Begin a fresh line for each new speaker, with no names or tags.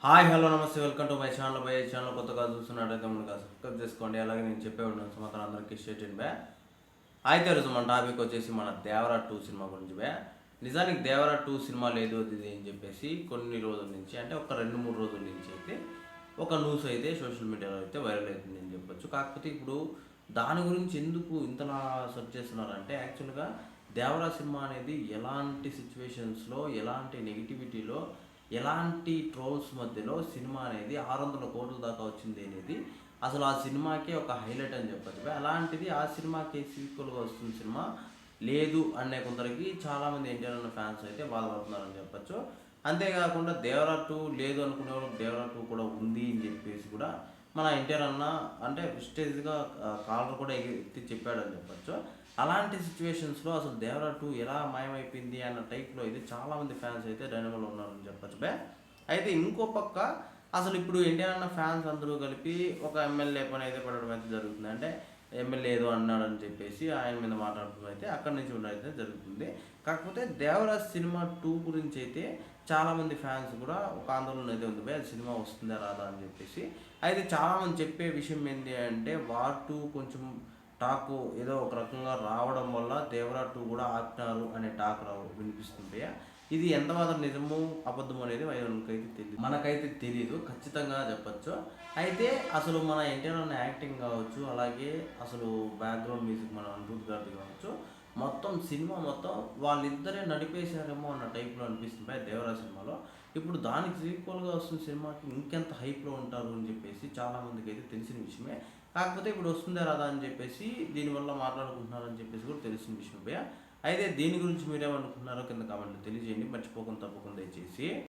Hi hello నమస్తే welcome to my channel. By channel కొత్తగా చూస్తున్నట్టయితే మనకు సబ్స్క్రైబ్ చేసుకోండి. అలాగే నేను చెప్పే ఉన్నాను సమాధానం అందరికీ షేర్ చేయండి బే. అయితే రోజు మన టాపిక్ వచ్చేసి మన దేవరా 2 సినిమా గురించి బే. నిజానికి దేవరా 2 సినిమా లేదు అది అని చెప్పేసి కొన్ని రోజుల నుంచి అంటే ఒక 2-3 రోజుల నుంచి అయితే ఒక న్యూస్ అయితే సోషల్ మీడియాలో అయితే వైరల్ అవుతుంది అని చెప్పొచ్చు. కాకపోతే ఇప్పుడు దాని గురించి ఎందుకు ఇంతలా సెర్చ్ చేస్తున్నారంటే యాక్చువల్గా దేవరా సినిమా అనేది ఎలాంటి సిచ్యువేషన్స్లో ఎలాంటి నెగిటివిటీలో ఎలాంటి ట్రోల్స్ మధ్యలో సినిమా అనేది 600 కోట్ల దాకా వచ్చింది అనేది అసలు ఆ సినిమాకే ఒక హైలైట్ అని చెప్పచ్చు. అలాంటిది ఆ సినిమాకి సీక్వెల్గా వస్తుంది సినిమా లేదు అనే కొందరికి చాలామంది ఎన్టీఆర్ అన్న ఫ్యాన్స్ అయితే బాధపడుతున్నారని చెప్పచ్చు. అంతేకాకుండా దేవరా 2 లేదు అనుకునే వాళ్ళకి దేవరా 2 కూడా ఉంది అని చెప్పేసి కూడా మన ఎన్టీఆర్ అన్న అంటే విస్టేజ్గా కాలర్ కూడా ఎత్తి చెప్పాడని చెప్పచ్చు. అలాంటి సిచ్యువేషన్స్లో అసలు దేవరా 2 ఎలా మాయమైపోయింది అన్న టైప్లో అయితే చాలామంది ఫ్యాన్స్ అయితే డైనమోలో ఉన్నారని చెప్పచ్చు బే. అయితే ఇంకో పక్క అసలు ఇప్పుడు ఎన్టీఆర్ అన్న ఫ్యాన్స్ అందరూ కలిపి ఒక ఎమ్మెల్యే పని అయితే పడడం అయితే జరుగుతుంది. అంటే ఎమ్మెల్యే ఏదో అన్నాడని చెప్పేసి ఆయన మీద మాట్లాడటం అయితే అక్కడి నుంచి ఉండడం అయితే జరుగుతుంది. కాకపోతే దేవరా సినిమా 2 గురించి అయితే చాలామంది ఫ్యాన్స్ కూడా ఒక ఆందోళన అయితే ఉంది బే, సినిమా వస్తుందా రాదా అని చెప్పేసి. అయితే చాలామంది చెప్పే విషయం ఏంటి అంటే వార్ 2 కొంచెం టాకు ఏదో ఒక రకంగా రావడం వల్ల దేవరా 2 కూడా ఆపినారు అనే టాక్ వినిపిస్తుంది. ఇది ఎంత మాత్రం నిజము అబద్ధం అనేది మనకైతే తెలియదు ఖచ్చితంగా చెప్పచ్చు. అయితే అసలు మన ఎన్టీఆర్ అన్న యాక్టింగ్ కావచ్చు, అలాగే అసలు బ్యాక్గ్రౌండ్ మ్యూజిక్ మన అనిరుద్ గారిది కావచ్చు, మొత్తం సినిమా మొత్తం వాళ్ళిద్దరే నడిపేశారేమో అన్న టైప్లో అనిపిస్తుంది దేవరా సినిమాలో. ఇప్పుడు దానికి సీక్వల్గా వస్తున్న సినిమాకి ఇంకెంత హైప్లో ఉంటారు అని చెప్పేసి చాలామందికి అయితే తెలిసిన విషయమే. కాకపోతే ఇప్పుడు వస్తుందా రాదా అని చెప్పేసి దీనివల్ల మాట్లాడుకుంటున్నారని చెప్పేసి కూడా తెలిసిన విషయం భయ్య. అయితే దీని గురించి మీరేమనుకుంటున్నారో కింద కామెంట్లో తెలియజేయండి. మర్చిపోకుండా తప్పకుండా దయచేసి.